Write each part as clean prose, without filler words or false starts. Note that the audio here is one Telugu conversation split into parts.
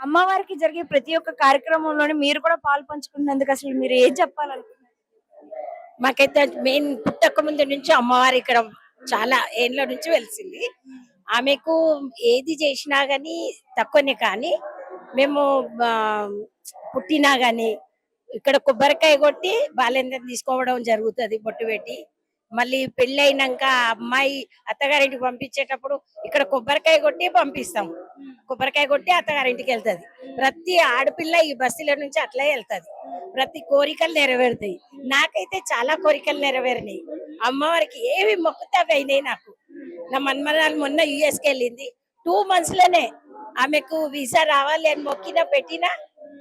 అమ్మవారికి జరిగే ప్రతి ఒక్క కార్యక్రమంలోని మీరు కూడా పాలు పంచుకున్నందుకు అసలు మీరు ఏం చెప్పాలనుకుంటున్నారు? మాకైతే మెయిన్ పుట్టక ముందు నుంచి అమ్మవారు ఇక్కడ చాలా ఏళ్ళ నుంచి వెలిసింది. ఆమెకు ఏది చేసినా గానీ తక్కువనే. కానీ మేము ఆ, పుట్టినా గానీ ఇక్కడ కొబ్బరికాయ కొట్టి బాలేందరం తీసుకోవడం జరుగుతుంది, బొట్టు పెట్టి. మళ్ళీ పెళ్లి అయినాక అమ్మాయి అత్తగారింటికి పంపించేటప్పుడు ఇక్కడ కొబ్బరికాయ కొట్టి పంపిస్తాం. కొబ్బరికాయ కొట్టి అత్తగారింటికి వెళ్తది. ప్రతి ఆడపిల్ల ఈ బస్సుల నుంచి అట్లే వెళ్తది. ప్రతి కోరికలు నెరవేరుతాయి. నాకైతే చాలా కోరికలు నెరవేరినాయి. అమ్మవారికి ఏవి మొక్కుతే అవి అయినాయి నాకు. నా మన్మరాలు మొన్న యుఎస్కి వెళ్ళింది. 2 months లోనే ఆమెకు వీసా రావాలి అని మొక్కినా పెట్టినా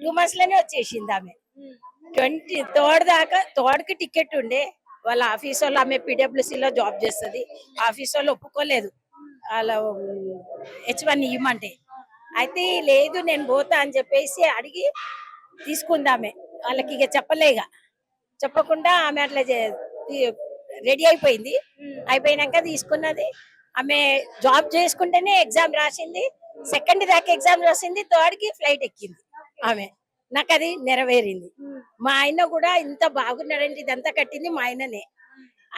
2 months లోనే వచ్చేసింది ఆమె. 23rd దాకా, 3rd కి టికెట్ ఉండే. వాళ్ళ ఆఫీస్ వాళ్ళు, ఆమె PWC లో జాబ్ చేస్తుంది, ఆఫీస్ వాళ్ళు ఒప్పుకోలేదు వాళ్ళ H1 ఇవ్వమంటే. అయితే లేదు నేను పోతా అని చెప్పేసి అడిగి తీసుకుందామే. వాళ్ళకి ఇక చెప్పలేగా, చెప్పకుండా ఆమె అట్లా రెడీ అయిపోయింది. అయిపోయినాక తీసుకున్నది. ఆమె జాబ్ చేసుకుంటేనే ఎగ్జామ్ రాసింది. 2nd దాకా ఎగ్జామ్ రాసింది. 3rd కి ఫ్లైట్ ఎక్కింది ఆమె. నాకు అది నెరవేరింది. మా ఆయన కూడా ఇంత బాగున్నాడంటే ఇదంతా కట్టింది మా ఆయననే.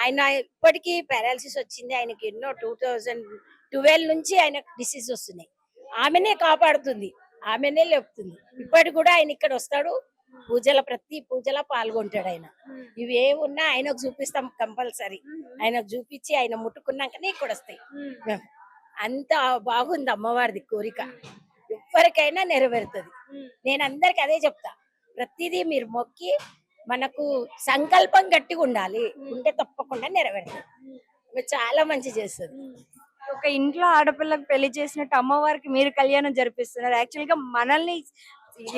ఆయన ఇప్పటికీ పారాలసిస్ వచ్చింది ఆయనకి. ఎన్నో 2012 నుంచి ఆయనకు డిసీజ్ వస్తున్నాయి. ఆమెనే కాపాడుతుంది, ఆమెనే లేపుతుంది. ఇప్పటికి కూడా ఆయన ఇక్కడ వస్తాడు, ప్రతి పూజలో పాల్గొంటాడు ఆయన. ఇవి ఏమున్నా ఆయనకు చూపిస్తాం కంపల్సరీ. ఆయనకు చూపించి ఆయన ముట్టుకున్నాకనే ఇక్కడ వస్తాయి. అంత బాగుంది అమ్మవారిది కోరిక. ఎవరికైనా నెరవేరుతుంది. నేను అందరికి అదే చెప్తా, ప్రతిదీ మీరు మొక్కి మనకు సంకల్పం గట్టిగా ఉండాలి, ఉంటే తప్పకుండా నెరవేరుతుంది. చాలా మంచి చేస్తుంది. ఒక ఇంట్లో ఆడపిల్లకు పెళ్లి చేసినట్టు అమ్మవారికి మీరు కళ్యాణం జరిపిస్తున్నారు. యాక్చువల్ గా మనల్ని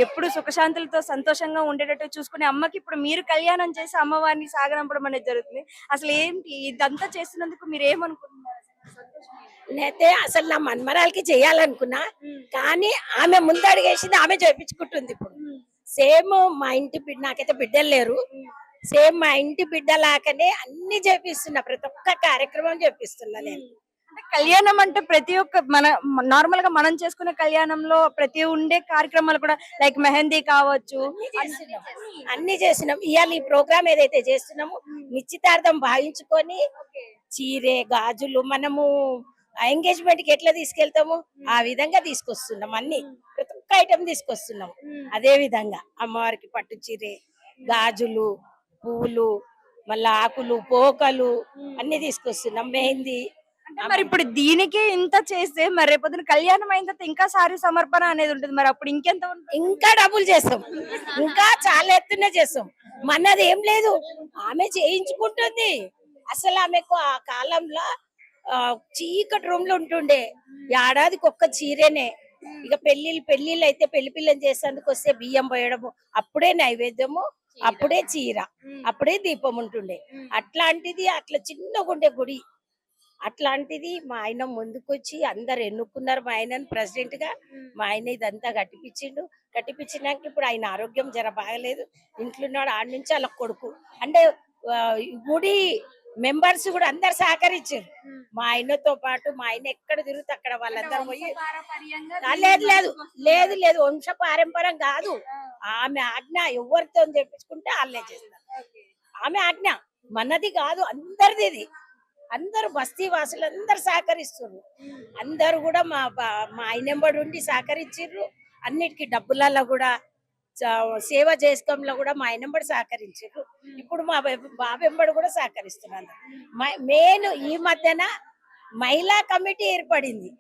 ఎప్పుడు సుఖశాంతులతో సంతోషంగా ఉండేటట్టు చూసుకునే అమ్మకి ఇప్పుడు మీరు కళ్యాణం చేసి అమ్మవారిని సాగనంపడం అనేది జరుగుతుంది. అసలు ఏంటి ఇదంతా చేస్తున్నందుకు మీరు ఏమనుకుంటున్నారు? నేనైతే అసలు నా మన్మరాలకి చేయాలనుకున్నా, కానీ ఆమె ముందు అడిగేసింది, ఆమె చేయించుకుంటుంది. ఇప్పుడు సేమ్ మా ఇంటి బిడ్డ, నాకైతే బిడ్డలు లేరు, సేమ్ మా ఇంటి బిడ్డలాగానే అన్ని చేపిస్తున్నా. ప్రతి ఒక్క కార్యక్రమం చేపిస్తున్నా నేను. అంటే కళ్యాణం అంటే ప్రతి ఒక్క మన నార్మల్ గా మనం చేసుకునే కళ్యాణంలో ప్రతి ఉండే కార్యక్రమాలు కూడా లైక్ మెహందీ కావచ్చు, అన్ని చేసినాం. ఇవాళ ఈ ప్రోగ్రామ్ ఏదైతే చేస్తున్నామో నిశ్చితార్థం భావించుకొని చీరే, గాజులు మనము ఎంగేజ్మెంట్ కి ఎట్లా తీసుకెళ్తాము ఆ విధంగా తీసుకొస్తున్నాం. అన్ని ప్రతి ఒక్క ఐటమ్ తీసుకొస్తున్నాం. అదే విధంగా అమ్మవారికి పట్టు చీరే, గాజులు, పువ్వులు, మళ్ళా ఆకులు, పోకలు అన్ని తీసుకొస్తున్నాం. మెహందీ. మరి ఇప్పుడు దీనికి ఇంత చేస్తే మరి రేపొద్దున కళ్యాణం అయిన తర్వాత ఇంకా సారీ సమర్పణ అనేది ఉంటుంది. మరి అప్పుడు ఇంకెంత ఉంటుంది? ఇంకా డబ్బులు చేస్తాం, ఇంకా చాలా ఎత్తున చేస్తాం. మనది ఏం లేదు, ఆమె చేయించుకుంటుంది. అసలు ఆమెకు ఆ కాలంలో చీకటి రూమ్ లో ఉంటుండే. ఏడాదికి ఒక్క చీరేనే. ఇక పెళ్లిళ్ళు అయితే పెళ్లి పిల్లని చేసేందుకు వస్తే బియ్యం పోయడము, అప్పుడే నైవేద్యము, అప్పుడే చీర, అప్పుడే దీపం ఉంటుండే. అట్లాంటిది అట్లా చిన్నగుండే గుడి. అట్లాంటిది మా ఆయన ముందుకొచ్చి అందరు ఎన్నుకున్నారు మా ఆయనను ప్రెసిడెంట్ గా. మా ఆయన ఇదంతా కట్టిపించిండు. కట్టిపించినాక ఇప్పుడు ఆయన ఆరోగ్యం జర బాగలేదు, ఇంట్లో ఉన్నాడు. ఆడ నుంచి వాళ్ళ కొడుకు అంటే గుడి మెంబర్స్ కూడా అందరు సహకరించారు. మా ఆయనతో పాటు మా ఆయన ఎక్కడ తిరుగుతా అక్కడ వాళ్ళందరూ పోయి. లేదు లేదు లేదు లేదు వంశ పారంపర్యం కాదు. ఆమె ఆజ్ఞ ఎవరితో తెప్పించుకుంటే వాళ్ళే చేస్తారు. ఆమె ఆజ్ఞ మనది కాదు, అందరిది ఇది. అందరు బస్తీ వాసులు అందరు సహకరిస్తున్నారు. అందరు కూడా మా ఆయనంబడి ఉండి సహకరించారు. అన్నిటికీ డబ్బులలో కూడా, సేవ చేసుకోవడంలో కూడా మా ఆయనంబడి సహకరించారు. ఇప్పుడు మా బాబెంబడి కూడా సహకరిస్తున్నారు. మెయిన్ ఈ మధ్యన మహిళా కమిటీ ఏర్పడింది.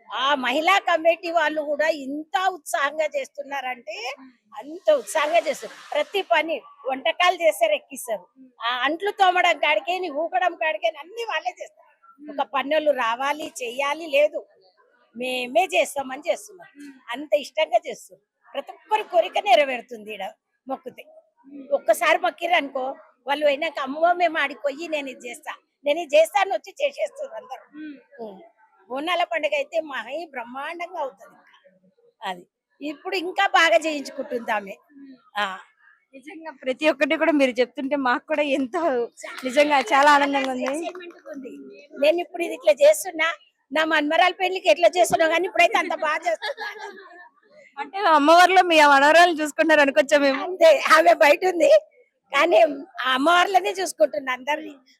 ఆ మహిళా కమిటీ వాళ్ళు కూడా ఇంత ఉత్సాహంగా చేస్తున్నారంటే అంత ఉత్సాహంగా చేస్తారు. ప్రతి పని, వంటకాలు చేస్తారు, ఎక్కిస్తారు. ఆ అంట్లు తోమడం కాడికేని, ఊకడం కాడికేని అన్ని వాళ్ళే చేస్తారు. ఒక పనులు రావాలి, చెయ్యాలి లేదు, మేమే చేస్తామని చేస్తున్నాం. అంత ఇష్టంగా చేస్తారు. ప్రతి ఒక్కరి కోరిక నెరవేరుతుంది ఈడ మొక్కుతే. ఒక్కసారి మొక్కిరు అనుకో, వాళ్ళు అయినాక అమ్మో మేము ఆడిపోయి నేను ఇది చేస్తాను వచ్చి చేసేస్తారు అందరు. బోనాల పండుగ అయితే మహి బ్రహ్మాండంగా అవుతుంది. అది ఇప్పుడు ఇంకా బాగా చేయించుకుంటుంది ఆమె. నిజంగా ప్రతి ఒక్కటి కూడా మీరు చెప్తుంటే మాకు కూడా ఎంతో నిజంగా చాలా ఆనందంగా ఉంది. నేను ఇప్పుడు ఇది ఇట్లా చేస్తున్నా, నా మన్మరాల పెళ్లికి ఎట్లా చేస్తున్నా కానీ ఇప్పుడైతే అంత బాగా చేస్తున్నా. అంటే అమ్మవారిలో మీ మనవరాలు చూసుకుంటారు అనుకోవచ్చా మేము? అంతే, ఆమె బయట ఉంది కానీ ఆ అమ్మవార్లనే చూసుకుంటున్నా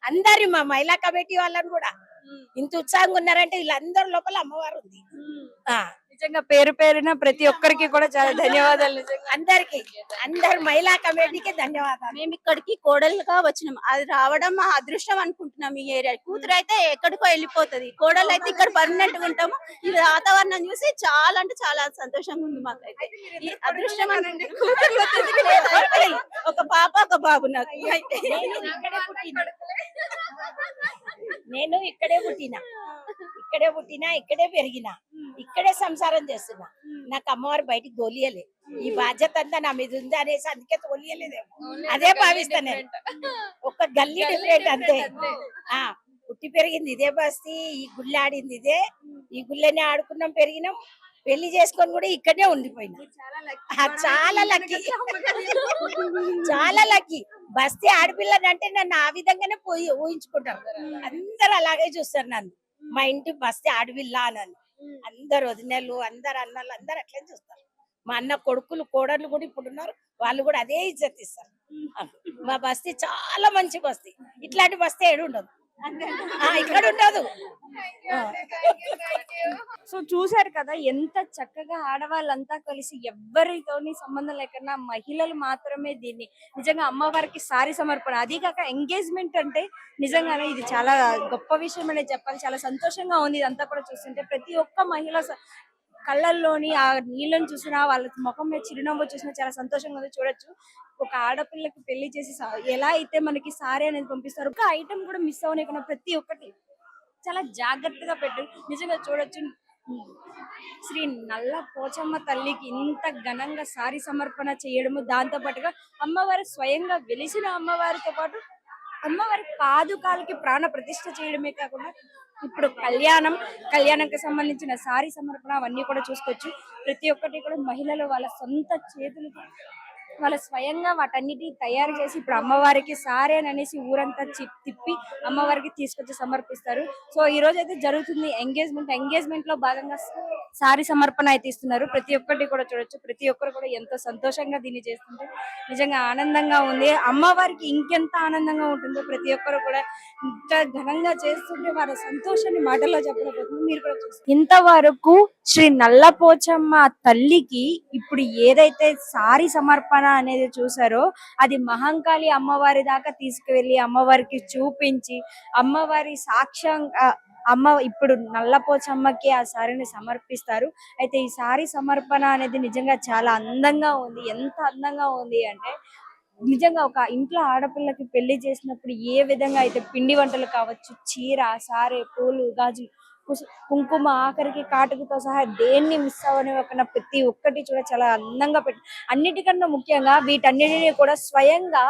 అందరి మా మహిళా కమిటీ వాళ్ళని కూడా ఇంత ఉత్సాహంగా ఉన్నారంటే వీళ్ళందరి లోపల అమ్మవారు ఉంది. ఆ నిజంగా పేరు పేరున ప్రతి ఒక్కరికి కూడా చాలా ధన్యవాదాలు నిజంగా. అందరి మహిళా కమిటీకి ధన్యవాదాలు. మేము ఇక్కడికి కోడలుగా వచ్చినాం, అది రావడం మా అదృష్టం అనుకుంటున్నాం. ఈ ఏరియా కూతురు అయితే ఎక్కడికో వెళ్ళిపోతది, కోడలు అయితే ఇక్కడ పర్మనెంట్ గా ఉంటాము. ఈ వాతావరణం చూసి చాలా అంటే చాలా సంతోషంగా ఉంది మాకైతే. ఈ అదృష్టం కూతురు ఒక పాప ఒక బాబు నాకు. నేను ఇక్కడే పుట్టినా ఇక్కడే పెరిగినా ఇక్కడే సంసారం చేస్తున్నా. నాకు అమ్మవారు బయటికి తోలియలే, ఈ బాధ్యత అంతా నా మీద ఉంది అనేసి అందుకే తోలియలేదేమో, అదే భావిస్తా నేను. ఒక గల్లీ డిఫరెంట్ అంతే. ఆ పుట్టి పెరిగింది ఇదే బస్తీ, ఈ గుళ్ళు ఆడింది ఇదే, ఈ గుళ్ళనే ఆడుకున్నాం పెరిగినాం, పెళ్లి చేసుకొని కూడా ఇక్కడనే ఉండిపోయినా. చాలా లక్కీ, చాలా లక్కీ. బస్తీ ఆడపిల్లనంటే నన్ను ఆ విధంగానే పోయి ఊహించుకుంటారు. అందరు అలాగే చూస్తారు నన్ను, మా ఇంటి బస్తీ ఆడపిల్ల అని. అందరు వదినలు, అందరు అన్నలు అందరు అట్లే చూస్తారు. మా అన్న కొడుకులు కోడళ్ళు కూడా ఇప్పుడు ఉన్నారు, వాళ్ళు కూడా అదే ఇజ్జత్ ఇస్తారు. మా బస్తీ చాలా మంచి బస్తీ, ఇట్లాంటి బస్తీ ఏడు ఉండదు, ఇక్కడ ఉండదు. సో చూసారు కదా ఎంత చక్కగా ఆడవాళ్ళంతా కలిసి ఎవ్వరితోని సంబంధం లేకుండా మహిళలు మాత్రమే దీన్ని నిజంగా అమ్మవారికి సారి సమర్పణ, అది కాక ఎంగేజ్మెంట్ అంటే నిజంగానే ఇది చాలా గొప్ప విషయం అనే చెప్పాలి. చాలా సంతోషంగా ఉంది ఇదంతా కూడా చూస్తుంటే. ప్రతి ఒక్క మహిళ కళ్ళల్లోని ఆ నీళ్ళని చూసినా, వాళ్ళ ముఖం మీద చిరునవ్వు చూసినా చాలా సంతోషంగా ఉంది. చూడొచ్చు, ఒక ఆడపిల్లకి పెళ్లి చేసి ఎలా అయితే మనకి సారీ అనేది పంపిస్తారు, ఒక ఐటమ్ కూడా మిస్ అవలేకుండా ప్రతి ఒక్కటి చాలా జాగ్రత్తగా పెట్టారు. నిజంగా చూడొచ్చు, శ్రీ నల్ల పోచమ్మ తల్లికి ఇంత ఘనంగా సారీ సమర్పణ చేయడము, దాంతో పాటుగా అమ్మవారు స్వయంగా వెలిసిన అమ్మవారితో పాటు అమ్మవారి పాదుకాలకి ప్రాణ ప్రతిష్ఠ చేయడమే కాకుండా ఇప్పుడు కళ్యాణంకి సంబంధించిన సారీ సమర్పణ అవన్నీ కూడా చూసుకోవచ్చు. ప్రతి ఒక్కటి కూడా మహిళలు వాళ్ళ సొంత చేతులతో వాళ్ళ స్వయంగా వాటన్నిటిని తయారు చేసి ఇప్పుడు అమ్మవారికి సారీ అని అనేసి ఊరంతా తిప్పి అమ్మవారికి తీసుకొచ్చి సమర్పిస్తారు. సో ఈ రోజు అయితే జరుగుతుంది ఎంగేజ్మెంట్ లో భాగంగా సారీ సమర్పణ అయితే ఇస్తున్నారు. ప్రతి ఒక్కటి కూడా చూడొచ్చు, ప్రతి ఒక్కరు కూడా ఎంతో సంతోషంగా దీన్ని చేస్తుంటే నిజంగా ఆనందంగా ఉంది. అమ్మవారికి ఇంకెంత ఆనందంగా ఉంటుందో ప్రతి ఒక్కరు కూడా ఇంత ఘనంగా చేస్తుంటే వారి సంతోషాన్ని మాటల్లో చెప్పలేకపోతుంది. మీరు కూడా చూస్తారు, ఇంతవరకు శ్రీ నల్లపోచమ్మ తల్లికి ఇప్పుడు ఏదైతే సారీ సమర్పణ అనేది చూసారో అది మహంకాళి అమ్మవారి దాకా తీసుకువెళ్ళి అమ్మవారికి చూపించి అమ్మవారి సాక్ష్యంగా ఇప్పుడు నల్లపోచమ్మకి ఆ సారీని సమర్పిస్తారు. అయితే ఈ సారీ సమర్పణ అనేది నిజంగా చాలా అందంగా ఉంది. ఎంత అందంగా ఉంది అంటే నిజంగా ఒక ఇంట్లో ఆడపిల్లకి పెళ్లి చేసినప్పుడు ఏ విధంగా అయితే పిండి వంటలు కావచ్చు, చీర, సారే, పూలు, గాజులు, కుంకుమ, ఆఖరికి కాటుకతో సహా దేన్ని మిస్ అవ్వనివ్వకుండా ప్రతి ఒక్కటి కూడా చాలా అందంగా అన్నిటికన్నా ముఖ్యంగా వీటన్నిటిని కూడా స్వయంగా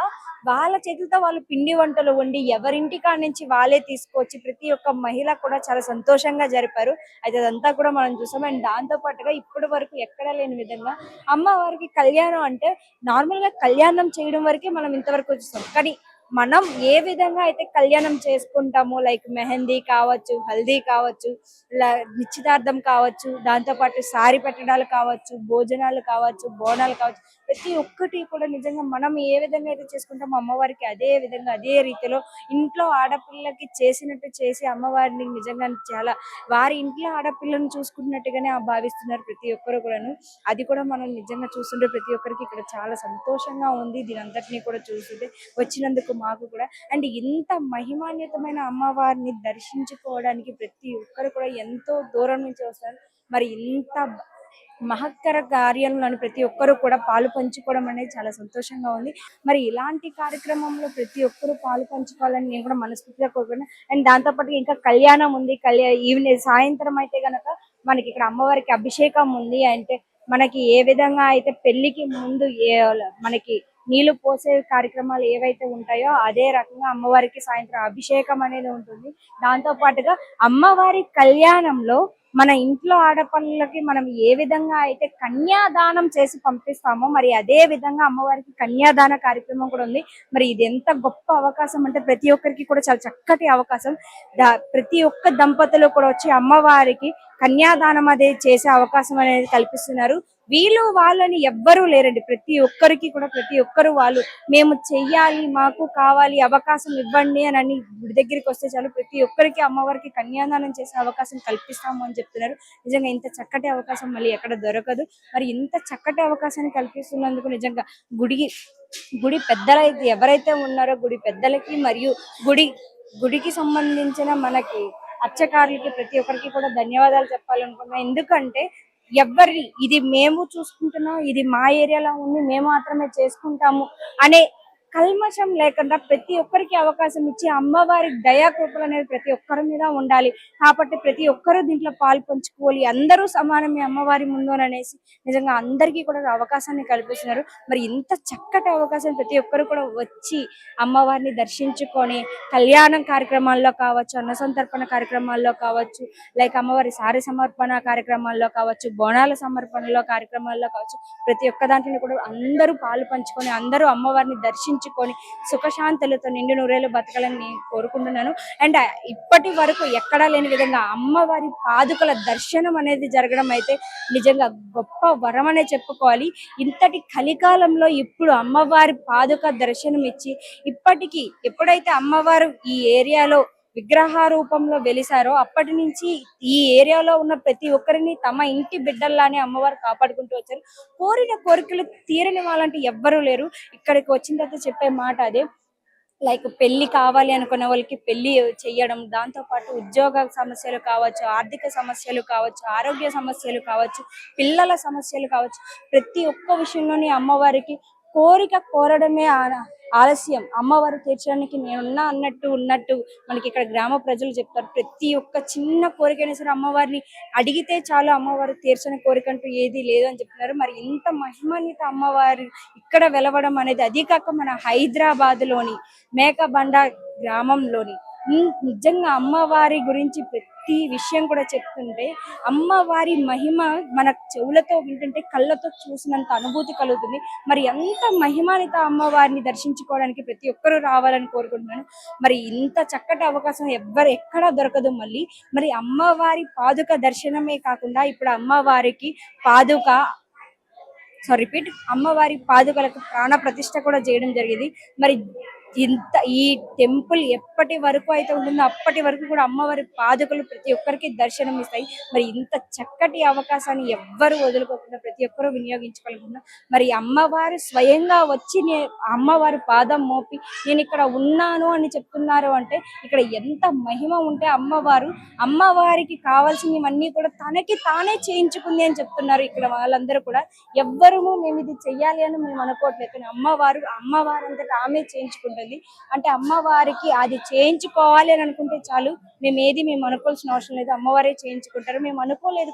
వాళ్ళ చేతులతో వాళ్ళు పిండి వంటలు వండి ఎవరింటికా నుంచి వాళ్ళే తీసుకొచ్చి ప్రతి ఒక్క మహిళ కూడా చాలా సంతోషంగా జరిపారు. అయితే అదంతా కూడా మనం చూసాం. అండ్ దాంతో పాటుగా ఇప్పటి వరకు ఎక్కడ లేని విధంగా అమ్మవారికి కళ్యాణం అంటే నార్మల్ గా కళ్యాణం చేయడం వరకే మనం ఇంతవరకు చూస్తాం. కానీ మనం ఏ విధంగా అయితే కళ్యాణం చేసుకుంటామో, లైక్ మెహందీ కావచ్చు, హల్దీ కావచ్చు, నిశ్చితార్థం కావచ్చు, దాంతో పాటు సారీ పెట్టడాలు కావచ్చు, భోజనాలు కావచ్చు, బోనాలు కావచ్చు, ప్రతి ఒక్కటి కూడా నిజంగా మనం ఏ విధంగా అయితే చేసుకుంటామో అమ్మవారికి అదే విధంగా అదే రీతిలో ఇంట్లో ఆడపిల్లకి చేసినట్టు చేసి అమ్మవారిని నిజంగా చాలా వారి ఇంట్లో ఆడపిల్లను చూసుకున్నట్టుగానే భావిస్తున్నారు ప్రతి ఒక్కరు కూడాను. అది కూడా మనం నిజంగా చూస్తుంటే ప్రతి ఒక్కరికి ఇక్కడ చాలా సంతోషంగా ఉంది. దీని అంతటినీ కూడా చూస్తుంటే వచ్చినందుకు మాకు కూడా. అండ్ ఇంత మహిమాన్వితమైన అమ్మవారిని దర్శించుకోవడానికి ప్రతి ఒక్కరు కూడా ఎంతో దూరం నుంచి వస్తారు. మరి ఇంత మహత్తర కార్యంలోని ప్రతి ఒక్కరు కూడా పాలు పంచుకోవడం అనేది చాలా సంతోషంగా ఉంది. మరి ఇలాంటి కార్యక్రమంలో ప్రతి ఒక్కరు పాలు పంచుకోవాలని నేను కూడా మనస్ఫూర్తిగా కోరుకున్నాను. అండ్ దాంతో పాటు ఇంకా కళ్యాణం ఉంది. ఈవినింగ్ సాయంత్రం అయితే గనక మనకి ఇక్కడ అమ్మవారికి అభిషేకం ఉంది. అంటే మనకి ఏ విధంగా అయితే పెళ్లికి ముందు మనకి నీళ్లు పోసే కార్యక్రమాలు ఏవైతే ఉంటాయో అదే రకంగా అమ్మవారికి సాయంత్రం అభిషేకం అనేది ఉంటుంది. దాంతో పాటుగా అమ్మవారి కళ్యాణంలో మన ఇంట్లో ఆడపిల్లలకి మనం ఏ విధంగా అయితే కన్యాదానం చేసి పంపిస్తామో మరి అదే విధంగా అమ్మవారికి కన్యాదాన కార్యక్రమం కూడా ఉంది. మరి ఇది ఎంత గొప్ప అవకాశం అంటే ప్రతి ఒక్కరికి కూడా చాలా చక్కటి అవకాశం. ప్రతి ఒక్క దంపతులు కూడా వచ్చి అమ్మవారికి కన్యాదానం అనేది చేసే అవకాశం అనేది కల్పిస్తున్నారు. వీళ్ళు వాళ్ళని ఎవ్వరూ లేరండి. ప్రతి ఒక్కరికి కూడా ప్రతి ఒక్కరు వాళ్ళు మేము చెయ్యాలి, మాకు కావాలి, అవకాశం ఇవ్వండి అని గుడి దగ్గరికి వస్తే చాలు ప్రతి ఒక్కరికి అమ్మవారికి కన్యాదానం చేసే అవకాశం కల్పిస్తాము అని చెప్తున్నారు. నిజంగా ఇంత చక్కటి అవకాశం మళ్ళీ ఎక్కడ దొరకదు. మరి ఇంత చక్కటి అవకాశాన్ని కల్పిస్తున్నందుకు నిజంగా గుడి పెద్దలైతే ఎవరైతే ఉన్నారో గుడి పెద్దలకి మరియు గుడికి సంబంధించిన మనకి అర్చకారులకి ప్రతి ఒక్కరికి కూడా ధన్యవాదాలు చెప్పాలనుకున్నా. ఎందుకంటే ఇది మేము చూసుకుంటున్నాం, ఇది మా ఏరియాలో ఉంది, మేము మాత్రమే చేసుకుంటాము అనే కల్మషం లేకుండా ప్రతి ఒక్కరికి అవకాశం ఇచ్చి అమ్మవారి దయా కృపలు అనేది ప్రతి ఒక్కరి మీద ఉండాలి. కాబట్టి ప్రతి ఒక్కరూ దీంట్లో పాలు పంచుకోవాలి, అందరూ సమానమే అమ్మవారి ముందు అనేసి నిజంగా అందరికీ కూడా అవకాశాన్ని కల్పిస్తున్నారు. మరి ఇంత చక్కటి అవకాశం ప్రతి ఒక్కరు కూడా వచ్చి అమ్మవారిని దర్శించుకొని కళ్యాణం కార్యక్రమాల్లో కావచ్చు, అన్న సంతర్పణ కార్యక్రమాల్లో కావచ్చు, లైక్ అమ్మవారి సారి సమర్పణ కార్యక్రమాల్లో కావచ్చు, బోనాల సమర్పణలో కార్యక్రమాల్లో కావచ్చు, ప్రతి ఒక్క దాంట్లో కూడా అందరూ పాలు పంచుకొని అందరూ అమ్మవారిని దర్శించుకొని సుఖశాంతులతో నిండు నూరేళ్ళు బతకాలని నేను కోరుకుంటున్నాను. అండ్ ఇప్పటి వరకు ఎక్కడా లేని విధంగా అమ్మవారి పాదుకల దర్శనం అనేది జరగడం అయితే నిజంగా గొప్ప వరం అనే చెప్పుకోవాలి. ఇంతటి కలికాలంలో ఇప్పుడు అమ్మవారి పాదుక దర్శనం ఇచ్చి ఇప్పటికీ ఎప్పుడైతే అమ్మవారు ఈ ఏరియాలో విగ్రహ రూపంలో వెలిసారో అప్పటి నుంచి ఈ ఏరియాలో ఉన్న ప్రతి ఒక్కరిని తమ ఇంటి బిడ్డల్లానే అమ్మవారు కాపాడుకుంటూ వచ్చారు. కోరిన కోరికలు తీరని వాళ్ళంటే ఎవ్వరూ లేరు. ఇక్కడికి వచ్చిన తర్వాత చెప్పే మాట అదే. లైక్ పెళ్లి కావాలి అనుకున్న వాళ్ళకి పెళ్లి చెయ్యడం, దాంతో పాటు ఉద్యోగ సమస్యలు కావచ్చు, ఆర్థిక సమస్యలు కావచ్చు, ఆరోగ్య సమస్యలు కావచ్చు, పిల్లల సమస్యలు కావచ్చు, ప్రతి ఒక్క విషయంలోని అమ్మవారికి కోరడమే ఆలస్యం అమ్మవారు తీర్చడానికి నేనున్నా ఉన్నట్టు మనకి ఇక్కడ గ్రామ ప్రజలు చెప్తారు. ప్రతి ఒక్క చిన్న కోరికైనా సరే అమ్మవారిని అడిగితే చాలు అమ్మవారు తీర్చని కోరిక అంటూ ఏది లేదు అని చెప్తున్నారు. మరి ఇంత మహిమాన్విత అమ్మవారు ఇక్కడ వెలవడం అనేది, అది కాక మన హైదరాబాద్ లోని మేకబండ గ్రామంలోని నిజంగా అమ్మవారి గురించి ప్రతి విషయం కూడా చెప్తుంటే అమ్మవారి మహిమ మన చెవులతో వింటుంటే కళ్ళతో చూసినంత అనుభూతి కలుగుతుంది. మరి ఎంత మహిమానిత అమ్మవారిని దర్శించుకోవడానికి ప్రతి ఒక్కరూ రావాలని కోరుకుంటున్నాను. మరి ఇంత చక్కటి అవకాశం ఎక్కడా దొరకదు. మరి అమ్మవారి పాదుక దర్శనమే కాకుండా ఇప్పుడు అమ్మవారికి అమ్మవారి పాదుకలకు ప్రాణ ప్రతిష్ఠ కూడా చేయడం జరిగింది. మరి ఈ టెంపుల్ ఎప్పటి వరకు అయితే ఉంటుందో అప్పటి వరకు కూడా అమ్మవారి పాదుకలు ప్రతి ఒక్కరికి దర్శనం ఇస్తాయి. మరి ఇంత చక్కటి అవకాశాన్ని ఎవ్వరు వదులుకోకుండా ప్రతి ఒక్కరూ వినియోగించుకోవాలనుకున్నా. మరి అమ్మవారు స్వయంగా వచ్చి అమ్మవారి పాదం మోపి నేను ఇక్కడ ఉన్నాను అని చెప్తున్నారు అంటే ఇక్కడ ఎంత మహిమ ఉంటే అమ్మవారికి కావాల్సినవన్నీ కూడా తనకి తానే చేయించుకుంది అని చెప్తున్నారు. ఇక్కడ వాళ్ళందరూ కూడా ఎవ్వరూ మేము ఇది చెయ్యాలి అని మేము అనుకోవట్లేదు, కానీ అమ్మవారు అంతటా ఆమె చేయించుకుంటుంది. అంటే అమ్మవారికి అది చేయించుకోవాలి అని అనుకుంటే చాలు, మేము అనుకోవాల్సిన అవసరం లేదు, అమ్మవారే చేయించుకుంటారు. మేము అనుకోలేదు